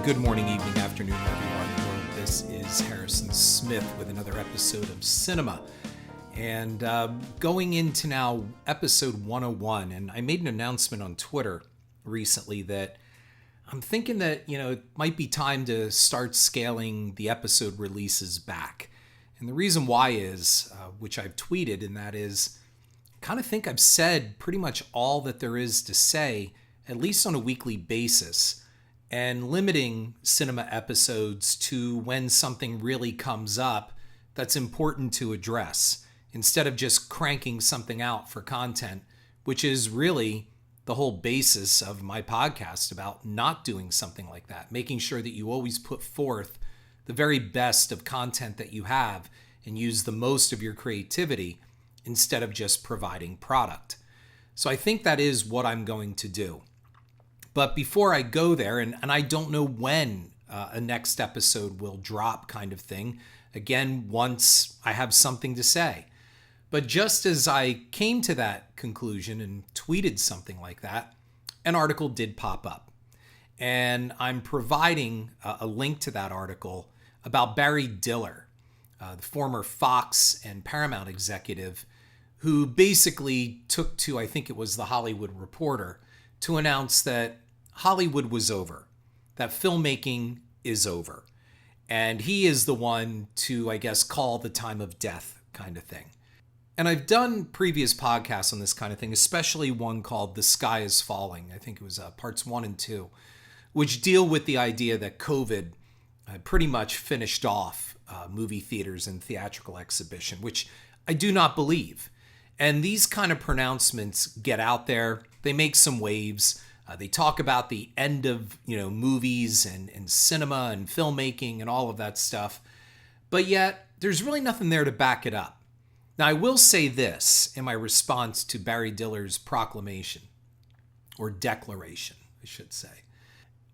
Good morning, evening, afternoon, wherever you are in the world. This is Harrison Smith with another episode of Cinema. And going into now episode 101, and I made an announcement on Twitter recently that I'm thinking that, it might be time to start scaling the episode releases back. And the reason why is, which I've tweeted, and that is, I kind of think I've said pretty much all that there is to say, at least on a weekly basis, and limiting cinema episodes to when something really comes up that's important to address, instead of just cranking something out for content, which is really the whole basis of my podcast about not doing something like that, making sure that you always put forth the very best of content that you have and use the most of your creativity instead of just providing product. So I think that is what I'm going to do. But before I go there, and I don't know when a next episode will drop kind of thing, again, once I have something to say. But just as I came to that conclusion and tweeted something like that, an article did pop up. And I'm providing a link to that article about Barry Diller, the former Fox and Paramount executive, who basically took to, I think it was the Hollywood Reporter, to announce that Hollywood was over, that filmmaking is over. And he is the one to, I guess, call the time of death kind of thing. And I've done previous podcasts on this kind of thing, especially one called The Sky is Falling. I think it was parts 1 and 2, which deal with the idea that COVID pretty much finished off movie theaters and theatrical exhibition, which I do not believe. And these kind of pronouncements get out there. They make some waves. They talk about the end of, movies and cinema and filmmaking and all of that stuff. But yet, there's really nothing there to back it up. Now, I will say this in my response to Barry Diller's proclamation, or declaration, I should say.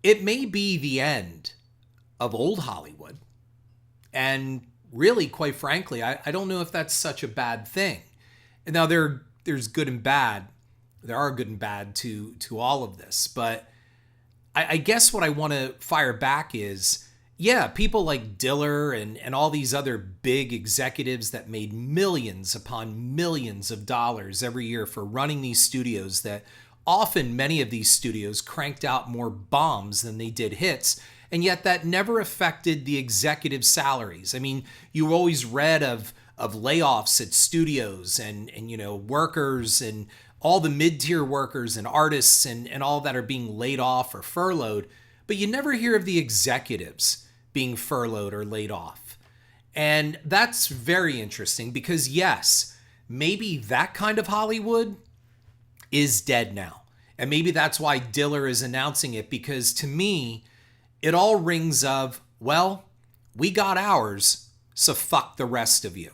It may be the end of old Hollywood. And really, quite frankly, I don't know if that's such a bad thing. And now there's good and bad. There are good and bad to all of this. But I guess what I want to fire back is, yeah, people like Diller and all these other big executives that made millions upon millions of dollars every year for running these studios, that often many of these studios cranked out more bombs than they did hits. And yet that never affected the executive salaries. I mean, you always read of layoffs at studios and workers and all the mid-tier workers and artists and all that are being laid off or furloughed, but you never hear of the executives being furloughed or laid off. And that's very interesting because, yes, maybe that kind of Hollywood is dead now. And maybe that's why Diller is announcing it, because to me, it all rings of, well, we got ours, so fuck the rest of you.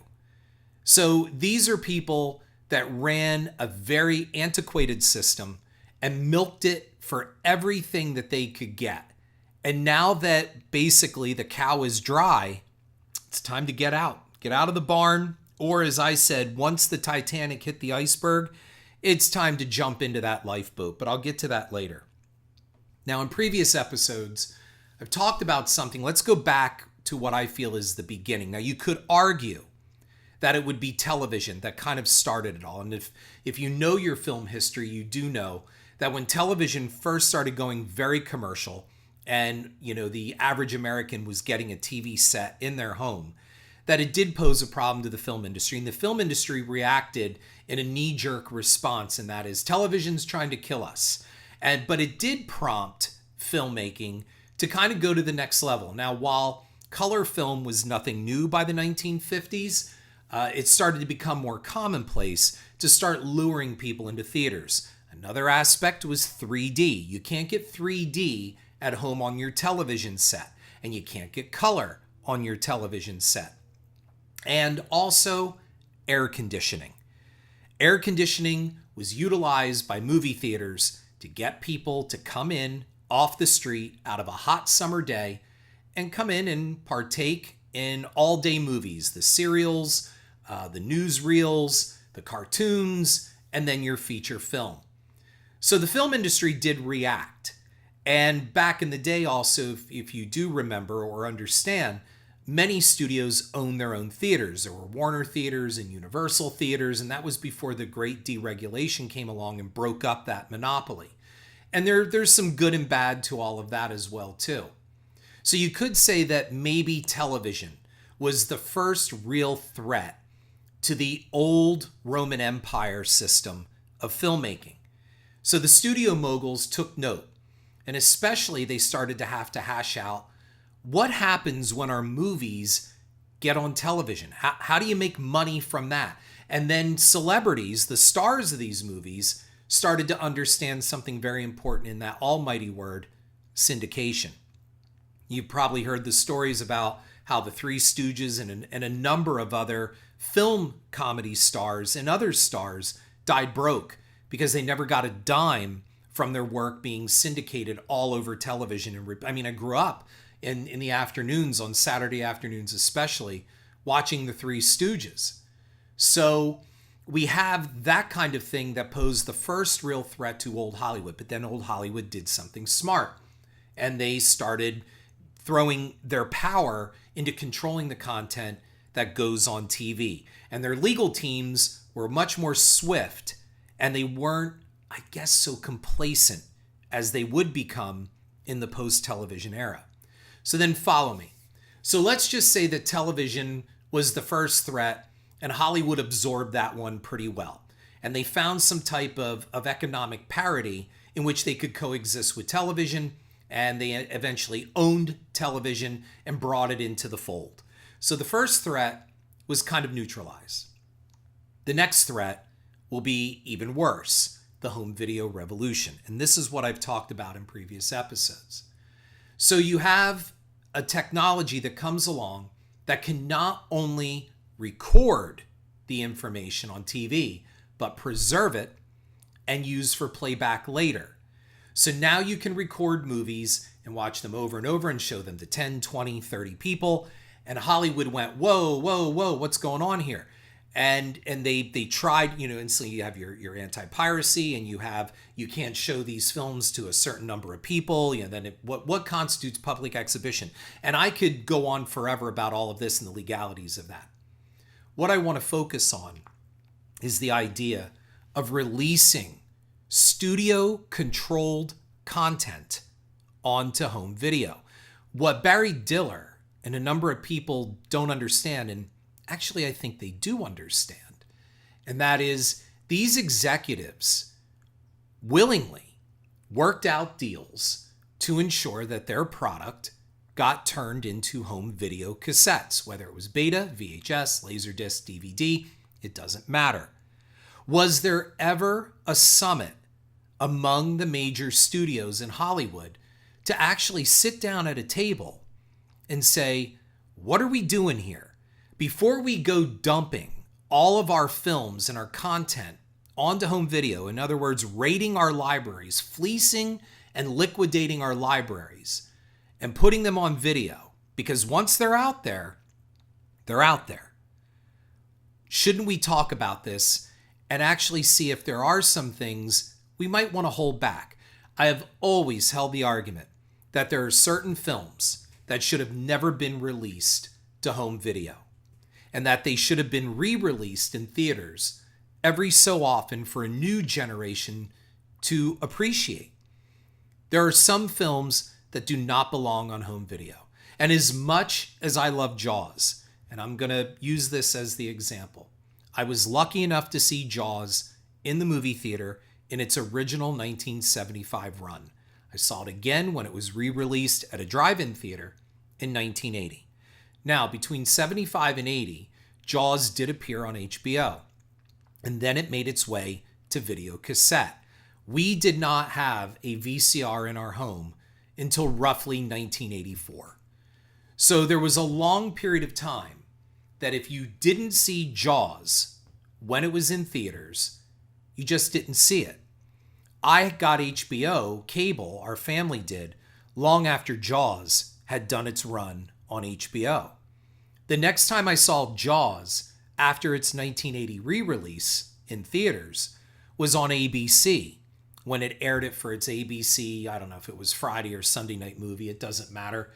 So these are people that ran a very antiquated system and milked it for everything that they could get. And now that basically the cow is dry, it's time to get out. Get out of the barn. Or as I said, once the Titanic hit the iceberg, it's time to jump into that lifeboat. But I'll get to that later. Now, in previous episodes, I've talked about something. Let's go back to what I feel is the beginning. Now, you could argue that it would be television that kind of started it all. And if you know your film history, you do know that when television first started going very commercial and, the average American was getting a TV set in their home, that it did pose a problem to the film industry. And the film industry reacted in a knee-jerk response, and that is television's trying to kill us. But it did prompt filmmaking to kind of go to the next level. Now, while color film was nothing new by the 1950s, it started to become more commonplace to start luring people into theaters. Another aspect was 3D. You can't get 3D at home on your television set, and you can't get color on your television set. And also air conditioning. Air conditioning was utilized by movie theaters to get people to come in off the street out of a hot summer day and come in and partake in all-day movies, the serials, the newsreels, the cartoons, and then your feature film. So the film industry did react. And back in the day also, if you do remember or understand, many studios own their own theaters. There were Warner theaters and Universal theaters, and that was before the great deregulation came along and broke up that monopoly. And there's some good and bad to all of that as well, too. So you could say that maybe television was the first real threat to the old Roman Empire system of filmmaking. So the studio moguls took note, and especially they started to have to hash out what happens when our movies get on television. How do you make money from that? And then celebrities, the stars of these movies, started to understand something very important in that almighty word, syndication. You've probably heard the stories about how the Three Stooges and a number of other film comedy stars and other stars died broke because they never got a dime from their work being syndicated all over television. And I grew up in the afternoons, on Saturday afternoons especially, watching the Three Stooges. So we have that kind of thing that posed the first real threat to old Hollywood. But then old Hollywood did something smart, and they started throwing their power into controlling the content that goes on TV. And their legal teams were much more swift, and they weren't, I guess, so complacent as they would become in the post-television era. So then follow me. So let's just say that television was the first threat, and Hollywood absorbed that one pretty well. And they found some type of economic parity in which they could coexist with television, and they eventually owned television and brought it into the fold. So the first threat was kind of neutralized. The next threat will be even worse, the home video revolution. And this is what I've talked about in previous episodes. So you have a technology that comes along that can not only record the information on TV, but preserve it and use for playback later. So now you can record movies and watch them over and over and show them to 10, 20, 30 people. And Hollywood went, whoa, whoa, whoa, what's going on here? And they tried, instantly you have your anti-piracy, and you can't show these films to a certain number of people. Then what constitutes public exhibition? And I could go on forever about all of this and the legalities of that. What I want to focus on is the idea of releasing studio-controlled content onto home video. What Barry Diller and a number of people don't understand, and actually I think they do understand, and that is these executives willingly worked out deals to ensure that their product got turned into home video cassettes, whether it was beta, VHS, Laserdisc, DVD, it doesn't matter. Was there ever a summit among the major studios in Hollywood to actually sit down at a table and say, what are we doing here? Before we go dumping all of our films and our content onto home video, in other words, raiding our libraries, fleecing and liquidating our libraries, and putting them on video, because once they're out there, they're out there. Shouldn't we talk about this and actually see if there are some things we might want to hold back? I have always held the argument that there are certain films that should have never been released to home video, and that they should have been re-released in theaters every so often for a new generation to appreciate. There are some films that do not belong on home video. And as much as I love Jaws, and I'm going to use this as the example, I was lucky enough to see Jaws in the movie theater in its original 1975 run. I saw it again when it was re-released at a drive-in theater in 1980. Now, between 75 and 80, Jaws did appear on HBO, and then it made its way to video cassette. We did not have a VCR in our home until roughly 1984. So there was a long period of time that if you didn't see Jaws when it was in theaters, you just didn't see it. I got HBO cable, our family did, long after Jaws had done its run on HBO. The next time I saw Jaws after its 1980 re-release in theaters was on ABC, when it aired it for its ABC, I don't know if it was Friday or Sunday night movie, it doesn't matter.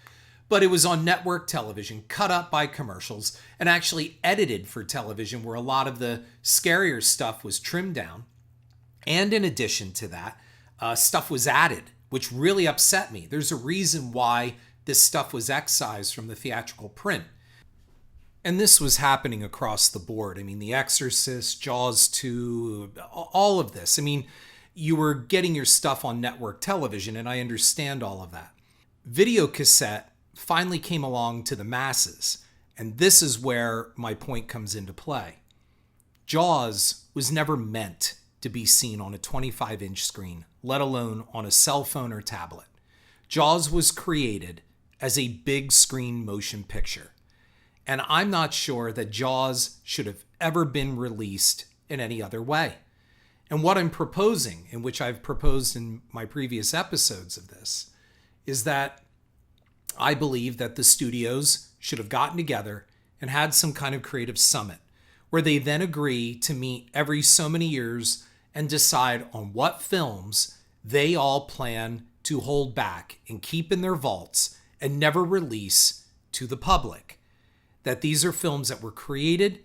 But it was on network television, cut up by commercials, and actually edited for television where a lot of the scarier stuff was trimmed down. And in addition to that, stuff was added, which really upset me. There's a reason why this stuff was excised from the theatrical print. And this was happening across the board. I mean, The Exorcist, Jaws 2, all of this. I mean, you were getting your stuff on network television, and I understand all of that. Video cassette finally came along to the masses, and this is where my point comes into play. Jaws was never meant to be seen on a 25-inch screen, let alone on a cell phone or tablet. Jaws was created as a big screen motion picture. And I'm not sure that Jaws should have ever been released in any other way. And what I'm proposing, and which I've proposed in my previous episodes of this, is that I believe that the studios should have gotten together and had some kind of creative summit where they then agree to meet every so many years and decide on what films they all plan to hold back and keep in their vaults and never release to the public. That these are films that were created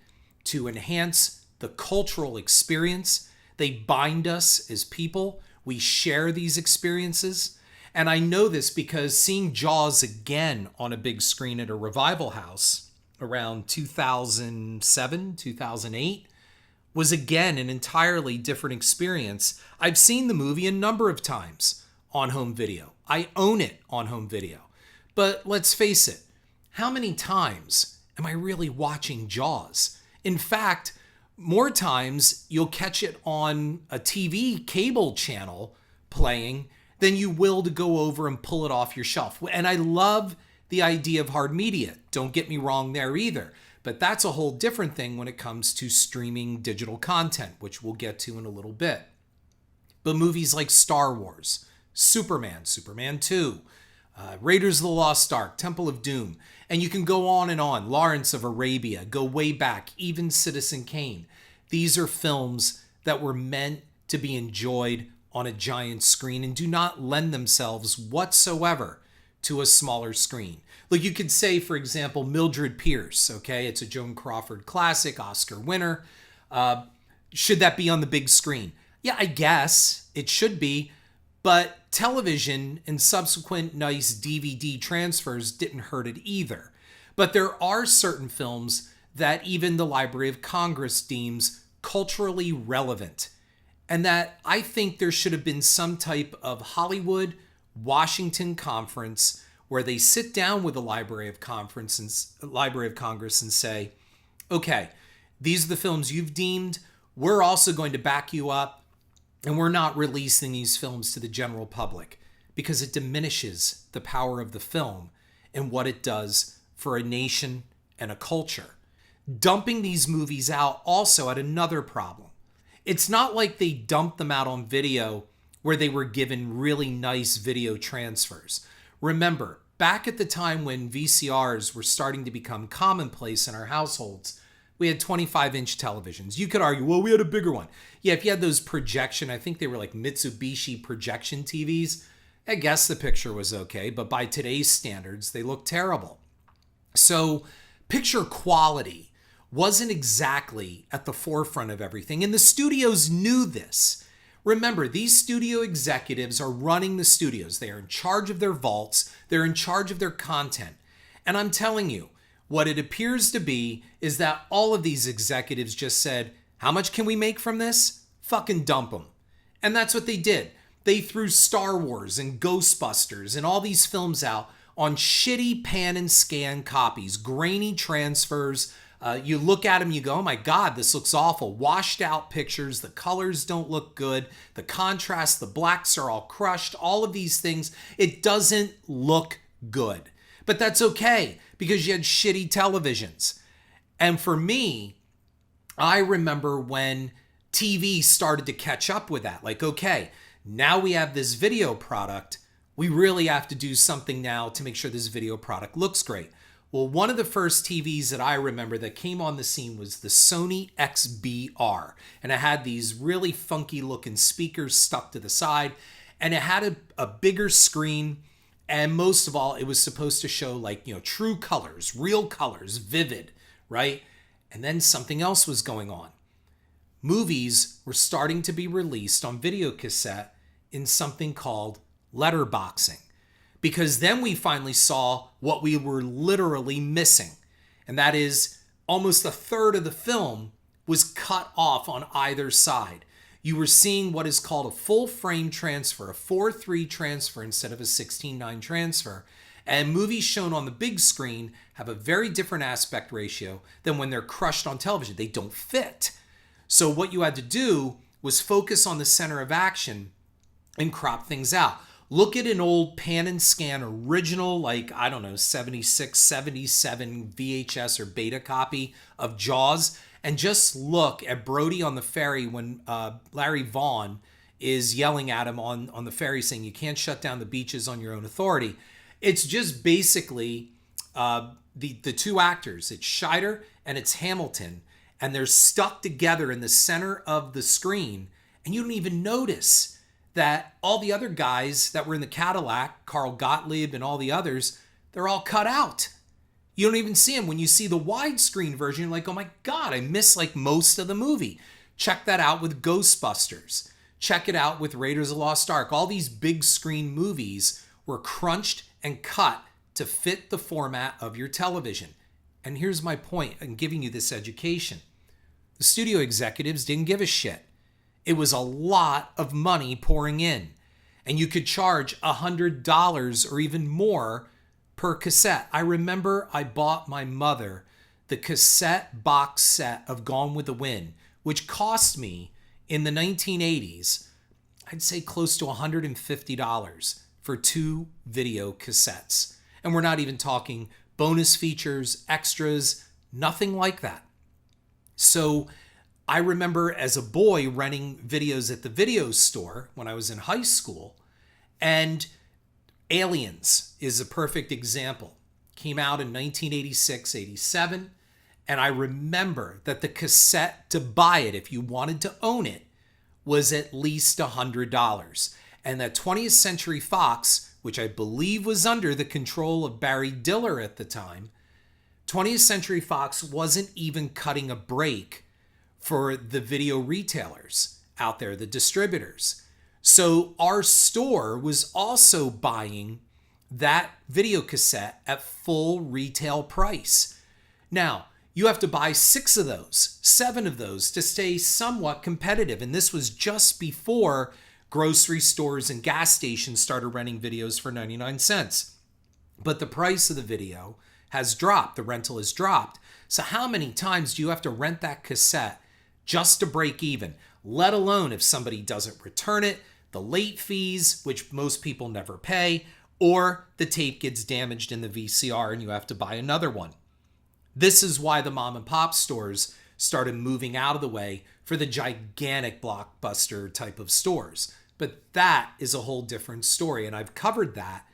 to enhance the cultural experience. They bind us as people. We share these experiences. And I know this because seeing Jaws again on a big screen at a revival house around 2007, 2008 was again an entirely different experience. I've seen the movie a number of times on home video. I own it on home video. But let's face it, how many times am I really watching Jaws? In fact, more times you'll catch it on a TV cable channel playing than you will to go over and pull it off your shelf. And I love the idea of hard media. Don't get me wrong there either. But that's a whole different thing when it comes to streaming digital content, which we'll get to in a little bit. But movies like Star Wars, Superman, Superman 2, Raiders of the Lost Ark, Temple of Doom, and you can go on and on. Lawrence of Arabia, go way back, even Citizen Kane. These are films that were meant to be enjoyed on a giant screen and do not lend themselves whatsoever to a smaller screen. Like you could say, for example, Mildred Pierce, okay? It's a Joan Crawford classic, Oscar winner. Should that be on the big screen? Yeah, I guess it should be. But television and subsequent nice DVD transfers didn't hurt it either. But there are certain films that even the Library of Congress deems culturally relevant, and that I think there should have been some type of Hollywood Washington conference where they sit down with the Library of Congress and say, okay, these are the films you've deemed. We're also going to back you up. And we're not releasing these films to the general public because it diminishes the power of the film and what it does for a nation and a culture. Dumping these movies out also had another problem. It's not like they dumped them out on video where they were given really nice video transfers. Remember, back at the time when VCRs were starting to become commonplace in our households, we had 25-inch televisions. You could argue, well, we had a bigger one. Yeah, if you had those projection, I think they were like Mitsubishi projection TVs, I guess the picture was okay, but by today's standards, they look terrible. So picture quality wasn't exactly at the forefront of everything, and the studios knew this. Remember, these studio executives are running the studios. They are in charge of their vaults. They're in charge of their content. And I'm telling you, what it appears to be is that all of these executives just said, how much can we make from this? Fucking dump them. And that's what they did. They threw Star Wars and Ghostbusters and all these films out on shitty pan and scan copies, grainy transfers. You look at them, you go, oh my God, this looks awful. Washed out pictures, the colors don't look good, the contrast, the blacks are all crushed, all of these things. It doesn't look good. But that's okay because you had shitty televisions. And for me, I remember when TV started to catch up with that. Like, okay, now we have this video product. We really have to do something now to make sure this video product looks great. Well, one of the first TVs that I remember that came on the scene was the Sony XBR. And it had these really funky looking speakers stuck to the side. And it had a bigger screen. And most of all, it was supposed to show true colors, real colors, vivid, right? And then something else was going on. Movies were starting to be released on video cassette in something called letterboxing. Because then we finally saw what we were literally missing. And that is almost a third of the film was cut off on either side. You were seeing what is called a full frame transfer, a 4:3 transfer instead of a 16:9 transfer. And movies shown on the big screen have a very different aspect ratio than when they're crushed on television. They don't fit. So what you had to do was focus on the center of action and crop things out. Look at an old pan and scan original, 76, 77 VHS or beta copy of Jaws, and just look at Brody on the ferry when Larry Vaughn is yelling at him on the ferry saying you can't shut down the beaches on your own authority. It's just basically the two actors. It's Scheider and it's Hamilton, and they're stuck together in the center of the screen, and you don't even notice that all the other guys that were in the Cadillac, Carl Gottlieb and all the others, they're all cut out. You don't even see them. When you see the widescreen version, you're like, oh my God, I missed most of the movie. Check that out with Ghostbusters. Check it out with Raiders of the Lost Ark. All these big screen movies were crunched and cut to fit the format of your television. And here's my point in giving you this education. The studio executives didn't give a shit. It was a lot of money pouring in. And you could charge $100 or even more per cassette. I remember I bought my mother the cassette box set of Gone with the Wind, which cost me in the 1980s, I'd say close to $150 for 2 video cassettes. And we're not even talking bonus features, extras, nothing like that. So I remember as a boy renting videos at the video store when I was in high school, and Aliens is a perfect example. Came out in 1986, 87, and I remember that the cassette to buy it, if you wanted to own it, was at least $100. And that 20th Century Fox, which I believe was under the control of Barry Diller at the time, 20th Century Fox wasn't even cutting a break for the video retailers out there, the distributors. So our store was also buying that video cassette at full retail price. Now, you have to buy 6 of those, 7 of those to stay somewhat competitive. And this was just before grocery stores and gas stations started renting videos for 99 cents. But the price of the video has dropped. The rental has dropped. So how many times do you have to rent that cassette just to break even, let alone if somebody doesn't return it, the late fees, which most people never pay, or the tape gets damaged in the VCR and you have to buy another one. This is why the mom and pop stores started moving out of the way for the gigantic blockbuster type of stores. But that is a whole different story, and I've covered that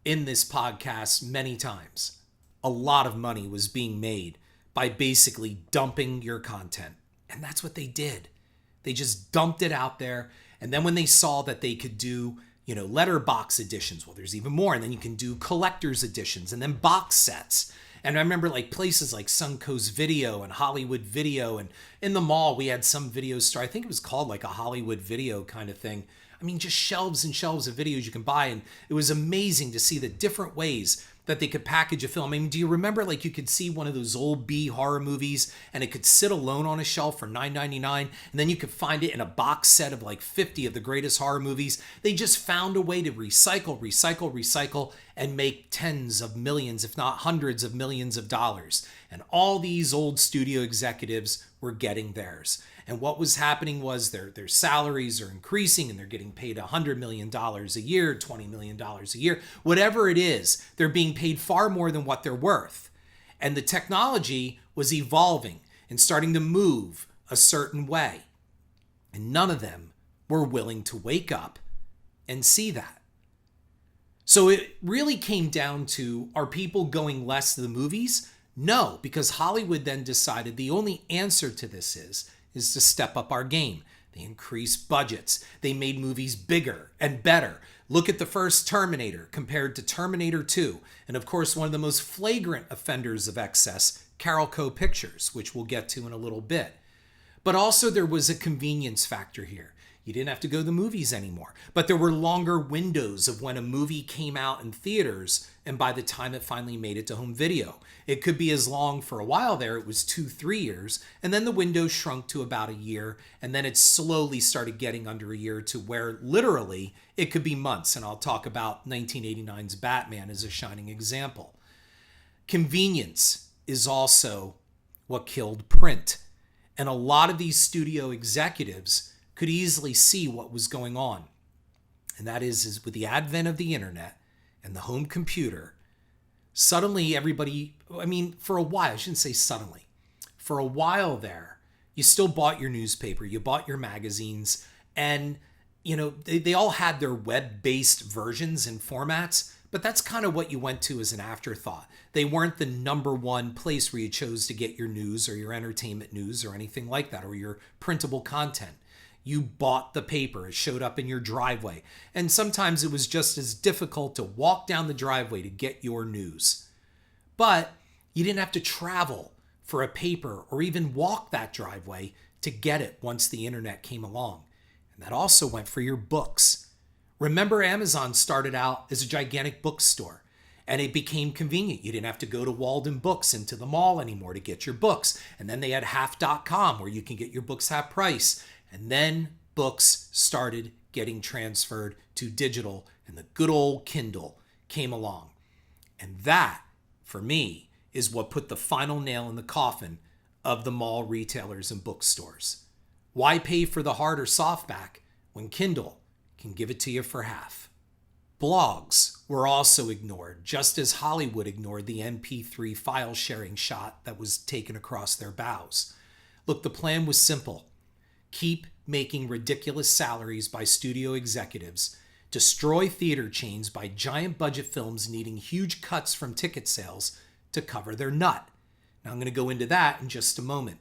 in this podcast many times. A lot of money was being made by basically dumping your content. And that's what they did. They just dumped it out there. And then when they saw that they could do, letterbox editions, well, there's even more. And then you can do collector's editions and then box sets. And I remember places like Suncoast Video and Hollywood Video. And in the mall, we had some video store. I think it was called a Hollywood Video kind of thing. I mean, just shelves and shelves of videos you can buy. And it was amazing to see the different ways that they could package a film. I mean, do you remember you could see one of those old B horror movies and it could sit alone on a shelf for $9.99, and then you could find it in a box set of 50 of the greatest horror movies. They just found a way to recycle and make tens of millions, if not hundreds of millions of dollars. And all these old studio executives were getting theirs. And what was happening was their salaries are increasing and they're getting paid $100 million a year, $20 million a year, whatever it is, they're being paid far more than what they're worth. And the technology was evolving and starting to move a certain way. And none of them were willing to wake up and see that. So it really came down to, are people going less to the movies? No, because Hollywood then decided the only answer to this is to step up our game. They increased budgets. They made movies bigger and better. Look at the first Terminator compared to Terminator 2. And of course, one of the most flagrant offenders of excess, Carolco Pictures, which we'll get to in a little bit. But also there was a convenience factor here. You didn't have to go to the movies anymore. But there were longer windows of when a movie came out in theaters and by the time it finally made it to home video. It could be as long for a while there, it was 2-3 years, and then the window shrunk to about a year, and then it slowly started getting under a year to where literally it could be months. And I'll talk about 1989's Batman as a shining example. Convenience is also what killed print. And a lot of these studio executives could easily see what was going on. And that is with the advent of the internet and the home computer, suddenly everybody, for a while, I shouldn't say suddenly, for a while there, you still bought your newspaper, you bought your magazines, and they all had their web-based versions and formats, but that's kind of what you went to as an afterthought. They weren't the number one place where you chose to get your news or your entertainment news or anything like that, or your printable content. You bought the paper, it showed up in your driveway. And sometimes it was just as difficult to walk down the driveway to get your news. But you didn't have to travel for a paper or even walk that driveway to get it once the internet came along. And that also went for your books. Remember, Amazon started out as a gigantic bookstore, and it became convenient. You didn't have to go to Walden Books into the mall anymore to get your books. And then they had half.com where you can get your books half price. And then books started getting transferred to digital, and the good old Kindle came along. And that, for me, is what put the final nail in the coffin of the mall retailers and bookstores. Why pay for the hard or softback when Kindle can give it to you for half? Blogs were also ignored, just as Hollywood ignored the MP3 file sharing shot that was taken across their bows. Look, the plan was simple. Keep making ridiculous salaries by studio executives, destroy theater chains by giant budget films needing huge cuts from ticket sales to cover their nut. Now I'm going to go into that in just a moment.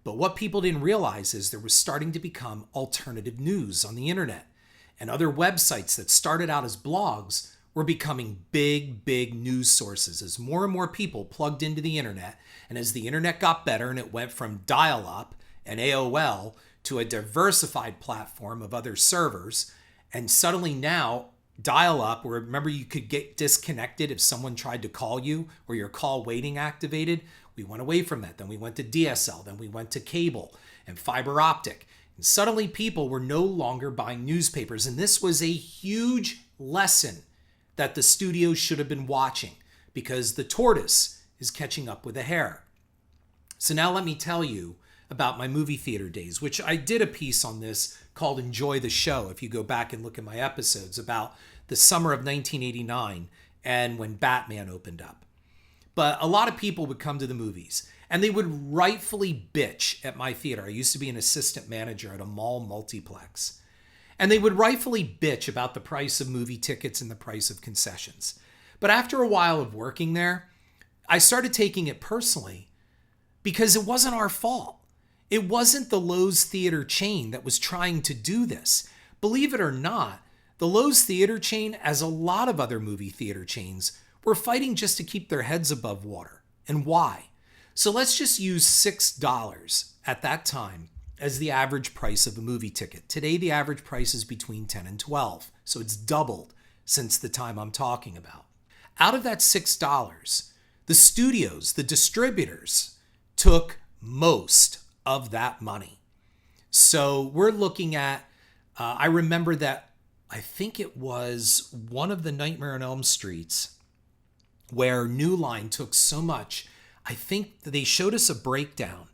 But what people didn't realize is there was starting to become alternative news on the internet, and other websites that started out as blogs were becoming big news sources as more and more people plugged into the internet. And as the internet got better and it went from dial-up and AOL to a diversified platform of other servers, and suddenly now dial-up, where remember you could get disconnected if someone tried to call you or your call waiting activated, we went away from that. Then we went to DSL, then we went to cable and fiber optic. And suddenly people were no longer buying newspapers, and this was a huge lesson that the studio should have been watching, because the tortoise is catching up with the hare. So now let me tell you about my movie theater days, which I did a piece on this called Enjoy the Show, if you go back and look at my episodes, about the summer of 1989 and when Batman opened up. But a lot of people would come to the movies, and they would rightfully bitch at my theater. I used to be an assistant manager at a mall multiplex. And they would rightfully bitch about the price of movie tickets and the price of concessions. But after a while of working there, I started taking it personally, because it wasn't our fault. It wasn't the Lowe's Theater chain that was trying to do this. Believe it or not, the Lowe's Theater chain, as a lot of other movie theater chains, were fighting just to keep their heads above water. And why? So let's just use $6 at that time as the average price of a movie ticket. Today, the average price is between $10 and $12. So it's doubled since the time I'm talking about. Out of that $6, the studios, the distributors, took most of that money. So we're looking at, I remember that, I think it was one of the Nightmare on Elm Streets where New Line took so much. I think they showed us a breakdown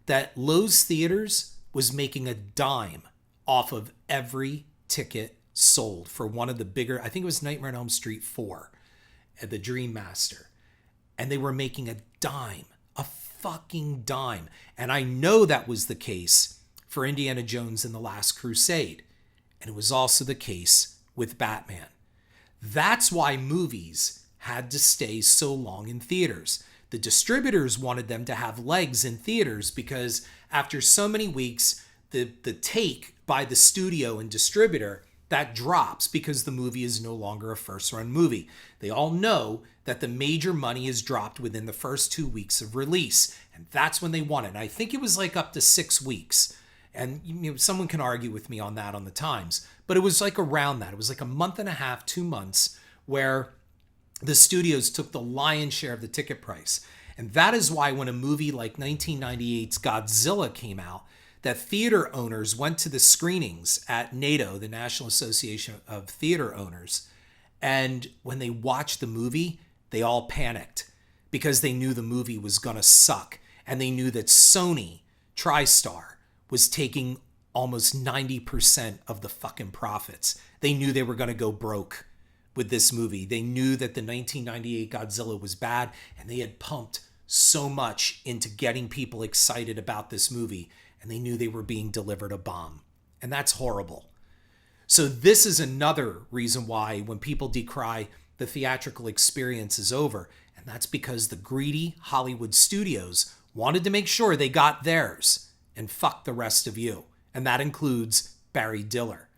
that Lowe's Theaters was making a dime off of every ticket sold for one of the bigger, I think it was Nightmare on Elm Street 4 at the Dream Master. And they were making a dime, a fucking dime. And I know that was the case for Indiana Jones and the Last Crusade. And it was also the case with Batman. That's why movies had to stay so long in theaters. The distributors wanted them to have legs in theaters because after so many weeks, the take by the studio and distributor, that drops because the movie is no longer a first-run movie. They all know that the major money is dropped within the first 2 weeks of release, and that's when they want it. And I think it was like up to 6 weeks. And someone can argue with me on that on the times, but it was like around that. It was like a month and a half, 2 months, where the studios took the lion's share of the ticket price. And that is why when a movie like 1998's Godzilla came out, that theater owners went to the screenings at NATO, the National Association of Theater Owners, and when they watched the movie, they all panicked because they knew the movie was going to suck, and they knew that Sony TriStar was taking almost 90% of the fucking profits. They knew they were going to go broke with this movie. They knew that the 1998 Godzilla was bad, and they had pumped so much into getting people excited about this movie, and they knew they were being delivered a bomb. And that's horrible. So this is another reason why when people decry the theatrical experience is over, and that's because the greedy Hollywood studios wanted to make sure they got theirs and fuck the rest of you. And that includes Barry Diller.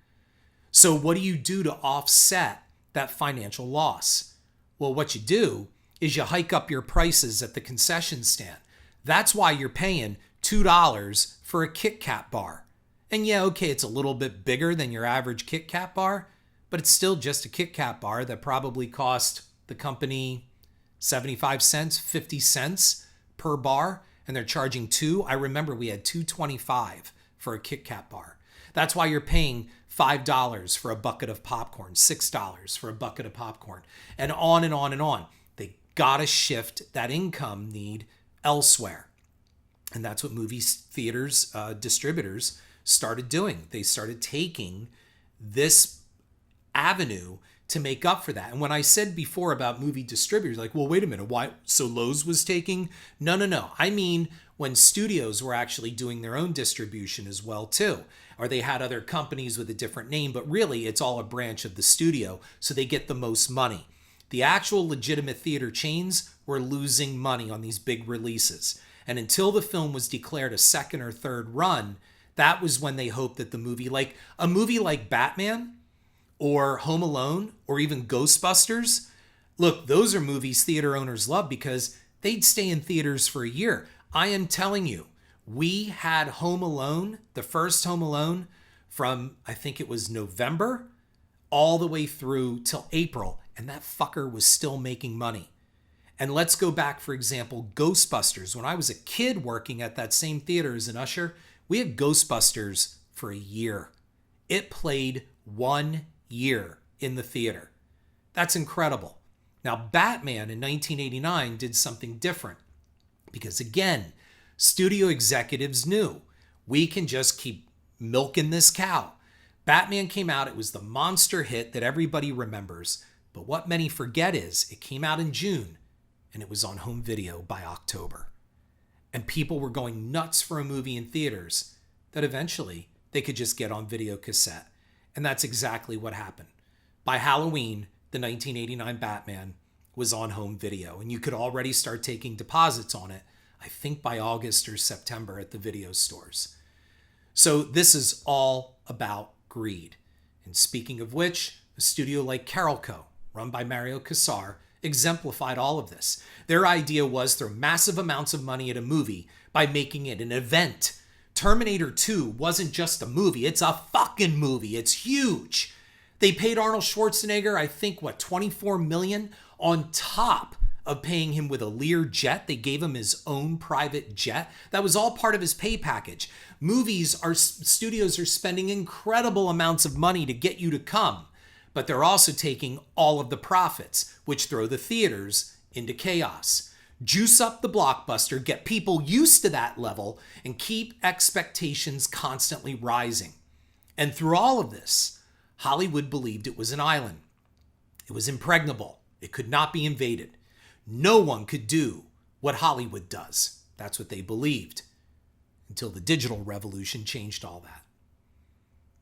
So what do you do to offset that financial loss? Well, what you do is you hike up your prices at the concession stand. That's why you're paying $2 for a Kit Kat bar. And yeah, okay, it's a little bit bigger than your average Kit Kat bar, but it's still just a Kit Kat bar that probably cost the company 75 cents, 50 cents per bar, and they're charging two. I remember we had $2.25 for a Kit Kat bar. That's why you're paying $5 for a bucket of popcorn, $6 for a bucket of popcorn, and on and on and on. They gotta shift that income need elsewhere. And that's what movie theaters, distributors started doing. They started taking this avenue to make up for that. And when I said before about movie distributors, like, well, wait a minute, why? So Lowe's was taking? No. I mean, when studios were actually doing their own distribution as well, too. Or they had other companies with a different name, but really it's all a branch of the studio, so they get the most money. The actual legitimate theater chains were losing money on these big releases. And until the film was declared a second or third run, that was when they hoped that a movie like Batman or Home Alone or even Ghostbusters, look, those are movies theater owners love because they'd stay in theaters for a year. I am telling you, we had Home Alone, the first Home Alone, from I think it was November all the way through till April, and that fucker was still making money. And let's go back, for example, Ghostbusters. When I was a kid working at that same theater as an usher, we had Ghostbusters for a year. It played 1 year in the theater. That's incredible. Now, Batman in 1989 did something different because, again, studio executives knew we can just keep milking this cow. Batman came out. It was the monster hit that everybody remembers. But what many forget is it came out in June and it was on home video by October. And people were going nuts for a movie in theaters that eventually they could just get on video cassette. And that's exactly what happened. By Halloween, the 1989 Batman was on home video, and you could already start taking deposits on it, I think by August or September at the video stores. So this is all about greed. And speaking of which, a studio like Carolco, run by Mario Kassar, exemplified all of this. Their idea was throw massive amounts of money at a movie by making it an event. Terminator 2 wasn't just a movie, it's a fucking movie. It's huge. They paid Arnold Schwarzenegger, I think, $24 million on top of paying him with a Lear jet. They gave him his own private jet. That was all part of his pay package. Studios are spending incredible amounts of money to get you to come, but they're also taking all of the profits, which throw the theaters into chaos. Juice up the blockbuster, get people used to that level, and keep expectations constantly rising. And through all of this, Hollywood believed it was an island. It was impregnable. It could not be invaded. No one could do what Hollywood does. That's what they believed. Until the digital revolution changed all that.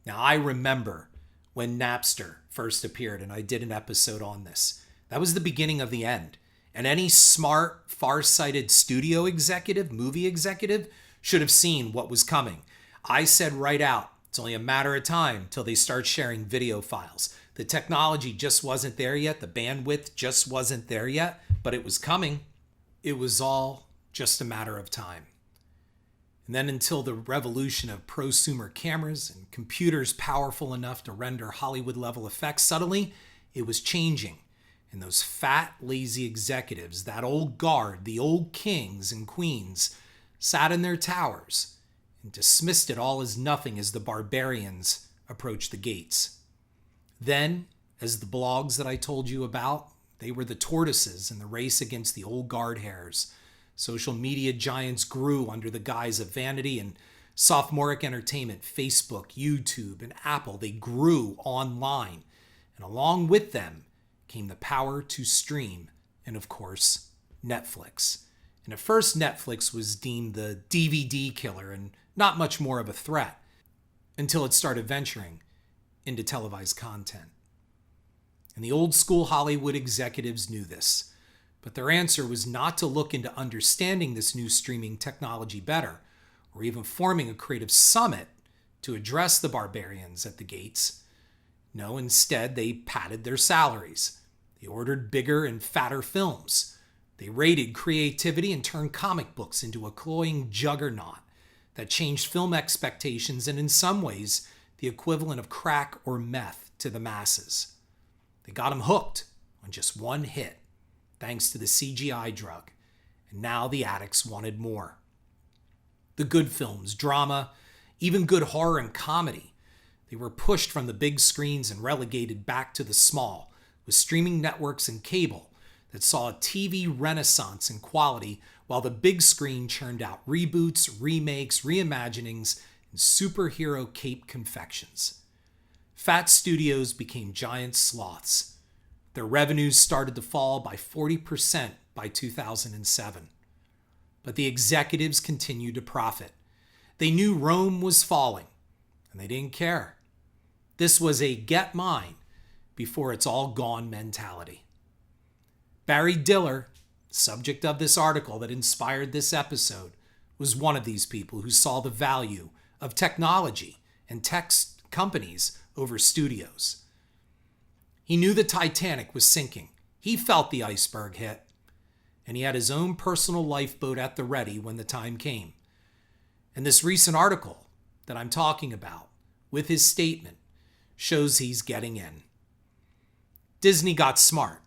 Now, I remember when Napster first appeared, and I did an episode on this. That was the beginning of the end. And any smart, far-sighted studio executive, movie executive, should have seen what was coming. I said right out, it's only a matter of time till they start sharing video files. The technology just wasn't there yet. The bandwidth just wasn't there yet, but it was coming. It was all just a matter of time. And then until the revolution of prosumer cameras and computers powerful enough to render Hollywood-level effects, suddenly it was changing. And those fat, lazy executives, that old guard, the old kings and queens, sat in their towers and dismissed it all as nothing as the barbarians approached the gates. Then, as the blogs that I told you about, they were the tortoises in the race against the old guard hares. Social media giants grew under the guise of vanity and sophomoric entertainment. Facebook, YouTube, and Apple, they grew online. And along with them came the power to stream and, of course, Netflix. And at first, Netflix was deemed the DVD killer and not much more of a threat until it started venturing into televised content. And the old school Hollywood executives knew this, but their answer was not to look into understanding this new streaming technology better, or even forming a creative summit to address the barbarians at the gates. No, instead, they padded their salaries. They ordered bigger and fatter films. They raided creativity and turned comic books into a cloying juggernaut that changed film expectations and, in some ways, the equivalent of crack or meth to the masses. They got them hooked on just one hit, thanks to the CGI drug, and now the addicts wanted more. The good films, drama, even good horror and comedy, they were pushed from the big screens and relegated back to the small, with streaming networks and cable that saw a TV renaissance in quality while the big screen churned out reboots, remakes, reimaginings, and superhero cape confections. Fat studios became giant sloths. Their revenues started to fall by 40% by 2007. But the executives continued to profit. They knew Rome was falling, and they didn't care. This was a get mine before it's all gone mentality. Barry Diller, subject of this article that inspired this episode, was one of these people who saw the value of technology and tech companies over studios. He knew the Titanic was sinking. He felt the iceberg hit, and he had his own personal lifeboat at the ready when the time came. And this recent article that I'm talking about, with his statement, shows he's getting in. Disney got smart.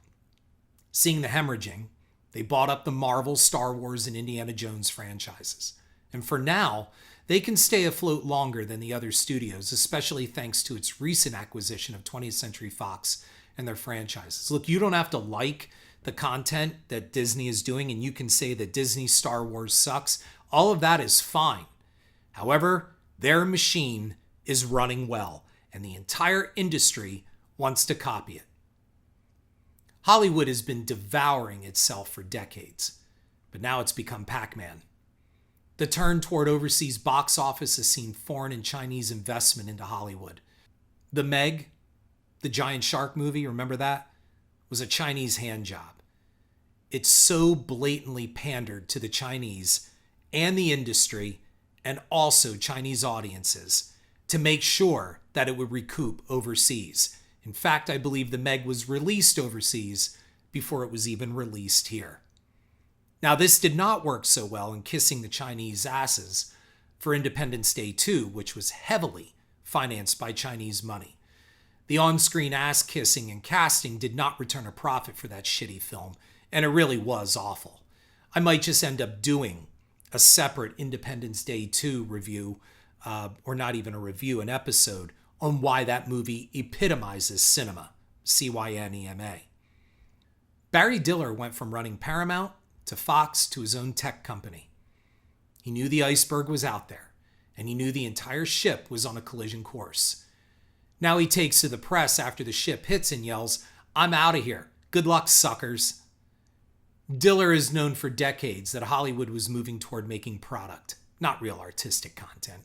Seeing the hemorrhaging, they bought up the Marvel, Star Wars, and Indiana Jones franchises. And for now, they can stay afloat longer than the other studios, especially thanks to its recent acquisition of 20th Century Fox and their franchises. Look, you don't have to like the content that Disney is doing, and you can say that Disney Star Wars sucks. All of that is fine. However, their machine is running well, and the entire industry wants to copy it. Hollywood has been devouring itself for decades, but now it's become Pac-Man. The turn toward overseas box office has seen foreign and Chinese investment into Hollywood. The Meg, the giant shark movie, remember that? Was a Chinese hand job. It so blatantly pandered to the Chinese and the industry and also Chinese audiences to make sure that it would recoup overseas. In fact, I believe the Meg was released overseas before it was even released here. Now, this did not work so well in kissing the Chinese asses for Independence Day 2, which was heavily financed by Chinese money. The on-screen ass-kissing and casting did not return a profit for that shitty film, and it really was awful. I might just end up doing a separate Independence Day 2 review, or not even a review, an episode, on why that movie epitomizes cinema, C-Y-N-E-M-A. Barry Diller went from running Paramount to Fox to his own tech company. He knew the iceberg was out there, and he knew the entire ship was on a collision course. Now he takes to the press after the ship hits and yells, "I'm out of here. Good luck, suckers." Diller is known for decades that Hollywood was moving toward making product, not real artistic content.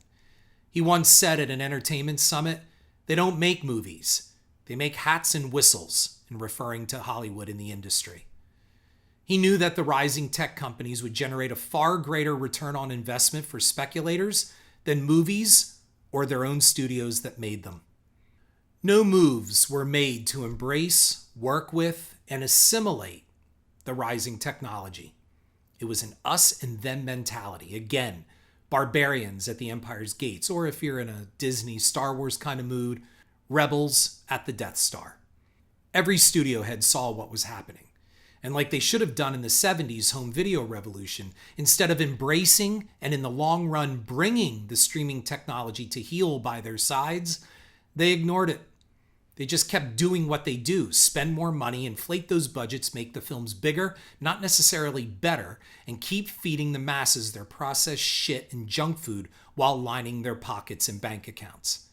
He once said at an entertainment summit They don't make movies. They make hats and whistles, in referring to Hollywood in the industry. He knew that the rising tech companies would generate a far greater return on investment for speculators than movies or their own studios that made them. No moves were made to embrace, work with, and assimilate the rising technology. It was an us and them mentality. Again, barbarians at the Empire's gates, or if you're in a Disney Star Wars kind of mood, rebels at the Death Star. Every studio head saw what was happening. And like they should have done in the 70s home video revolution, instead of embracing and in the long run bringing the streaming technology to heel by their sides, they ignored it. They just kept doing what they do, spend more money, inflate those budgets, make the films bigger, not necessarily better, and keep feeding the masses their processed shit and junk food while lining their pockets and bank accounts.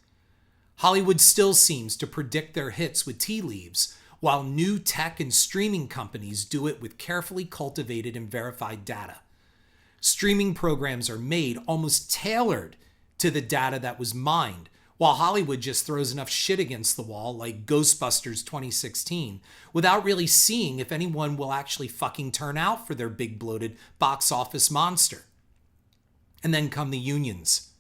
Hollywood still seems to predict their hits with tea leaves, while new tech and streaming companies do it with carefully cultivated and verified data. Streaming programs are made almost tailored to the data that was mined, while Hollywood just throws enough shit against the wall like Ghostbusters 2016 without really seeing if anyone will actually fucking turn out for their big bloated box office monster. And then come the unions.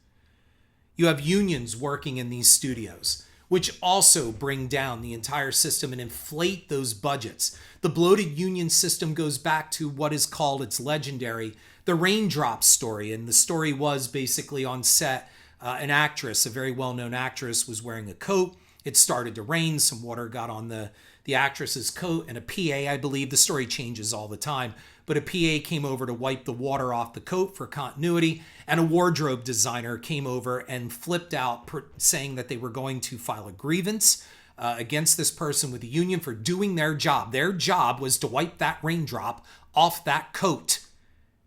You have unions working in these studios, which also bring down the entire system and inflate those budgets. The bloated union system goes back to what is called, it's legendary, the raindrop story. And the story was basically on set, an actress, a very well-known actress, was wearing a coat. It started to rain. Some water got on the actress's coat, and a PA, I believe, the story changes all the time, but a PA came over to wipe the water off the coat for continuity, and a wardrobe designer came over and flipped out saying that they were going to file a grievance against this person with the union for doing their job. Their job was to wipe that raindrop off that coat.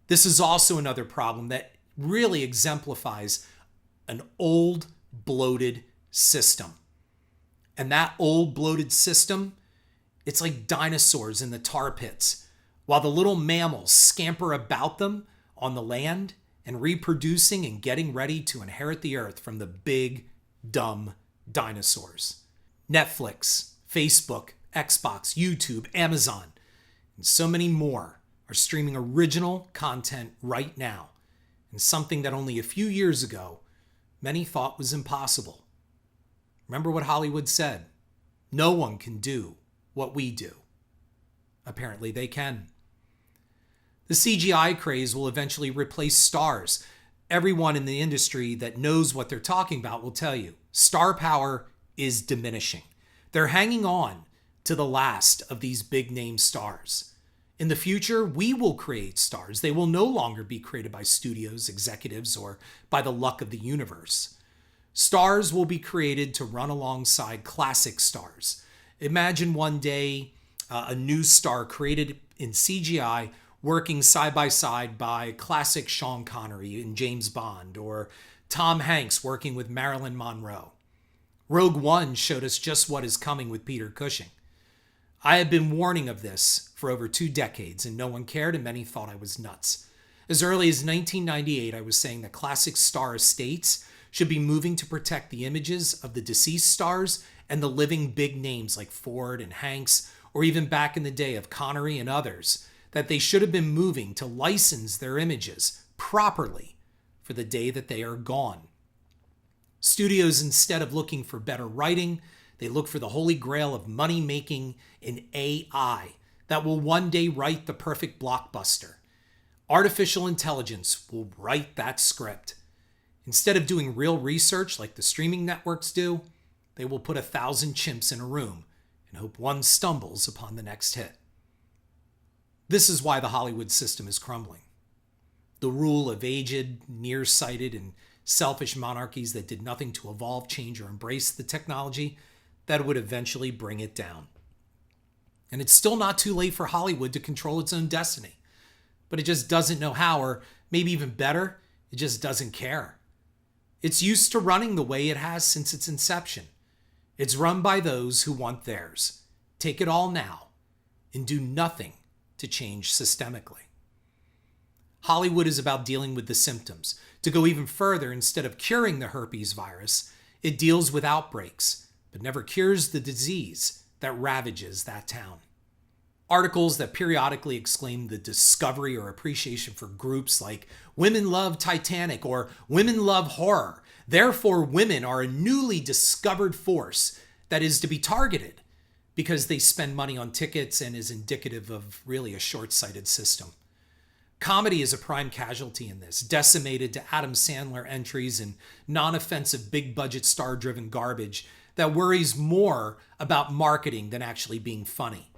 This is also another problem that really exemplifies an old, bloated system. And that old, bloated system, it's like dinosaurs in the tar pits. While the little mammals scamper about them on the land and reproducing and getting ready to inherit the earth from the big, dumb dinosaurs. Netflix, Facebook, Xbox, YouTube, Amazon, and so many more are streaming original content right now, and something that only a few years ago many thought was impossible. Remember what Hollywood said? No one can do what we do. Apparently they can. The CGI craze will eventually replace stars. Everyone in the industry that knows what they're talking about will tell you, star power is diminishing. They're hanging on to the last of these big name stars. In the future, we will create stars. They will no longer be created by studios, executives, or by the luck of the universe. Stars will be created to run alongside classic stars. Imagine one day a new star created in CGI working side by side by classic Sean Connery in James Bond, or Tom Hanks working with Marilyn Monroe. Rogue One showed us just what is coming with Peter Cushing. I have been warning of this for over 2 decades, and no one cared, and many thought I was nuts. As early as 1998, I was saying that classic star estates should be moving to protect the images of the deceased stars and the living big names like Ford and Hanks, or even back in the day of Connery and others, that they should have been moving to license their images properly for the day that they are gone. Studios, instead of looking for better writing, they look for the holy grail of money making in AI that will one day write the perfect blockbuster. Artificial intelligence will write that script. Instead of doing real research like the streaming networks do, they will put 1,000 chimps in a room and hope one stumbles upon the next hit. This is why the Hollywood system is crumbling. The rule of aged, nearsighted, and selfish monarchies that did nothing to evolve, change, or embrace the technology that would eventually bring it down. And it's still not too late for Hollywood to control its own destiny, but it just doesn't know how, or maybe even better, it just doesn't care. It's used to running the way it has since its inception. It's run by those who want theirs, take it all now, and do nothing to change systemically. Hollywood is about dealing with the symptoms. To go even further, instead of curing the herpes virus, It deals with outbreaks, but never cures the disease that ravages that town. Articles that periodically exclaim the discovery or appreciation for groups like Women Love Titanic or Women Love Horror. Therefore, women are a newly discovered force that is to be targeted because they spend money on tickets and is indicative of really a short-sighted system. Comedy is a prime casualty in this, decimated to Adam Sandler entries and non-offensive big-budget star-driven garbage that worries more about marketing than actually being funny.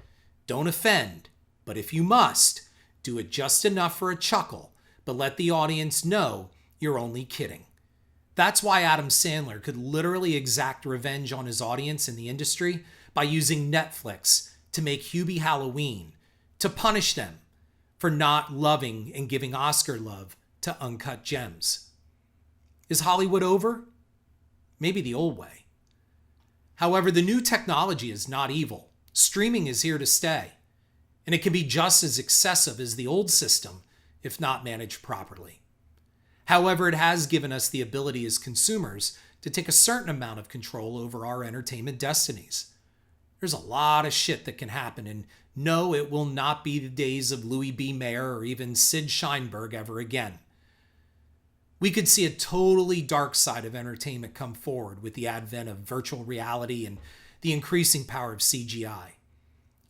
Don't offend, but if you must, do it just enough for a chuckle, but let the audience know you're only kidding. That's why Adam Sandler could literally exact revenge on his audience in the industry by using Netflix to make Hubie Halloween, to punish them for not loving and giving Oscar love to Uncut Gems. Is Hollywood over? Maybe the old way. However, the new technology is not evil. Streaming is here to stay, and it can be just as excessive as the old system if not managed properly. However, it has given us the ability as consumers to take a certain amount of control over our entertainment destinies. There's a lot of shit that can happen, and no, it will not be the days of Louis B. Mayer or even Sid Sheinberg ever again. We could see a totally dark side of entertainment come forward with the advent of virtual reality and the increasing power of CGI.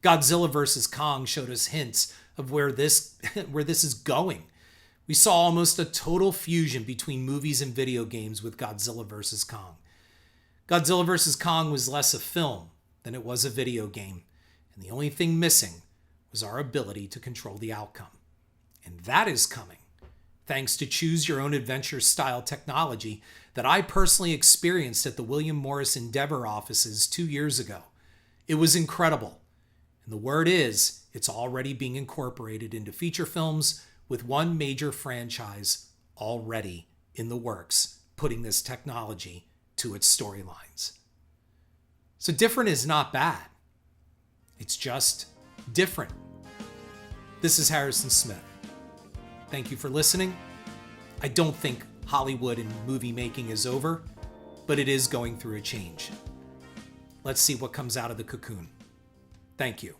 Godzilla vs. Kong showed us hints of where this is going. We saw almost a total fusion between movies and video games with Godzilla vs. Kong. Godzilla vs. Kong was less a film than it was a video game, and the only thing missing was our ability to control the outcome. And that is coming, thanks to choose your own adventure style technology that I personally experienced at the William Morris Endeavor offices 2 years ago. It was incredible. And the word is, it's already being incorporated into feature films with one major franchise already in the works, putting this technology to its storylines. So different is not bad. It's just different. This is Harrison Smith. Thank you for listening. I don't think Hollywood and movie making is over, but it is going through a change. Let's see what comes out of the cocoon. Thank you.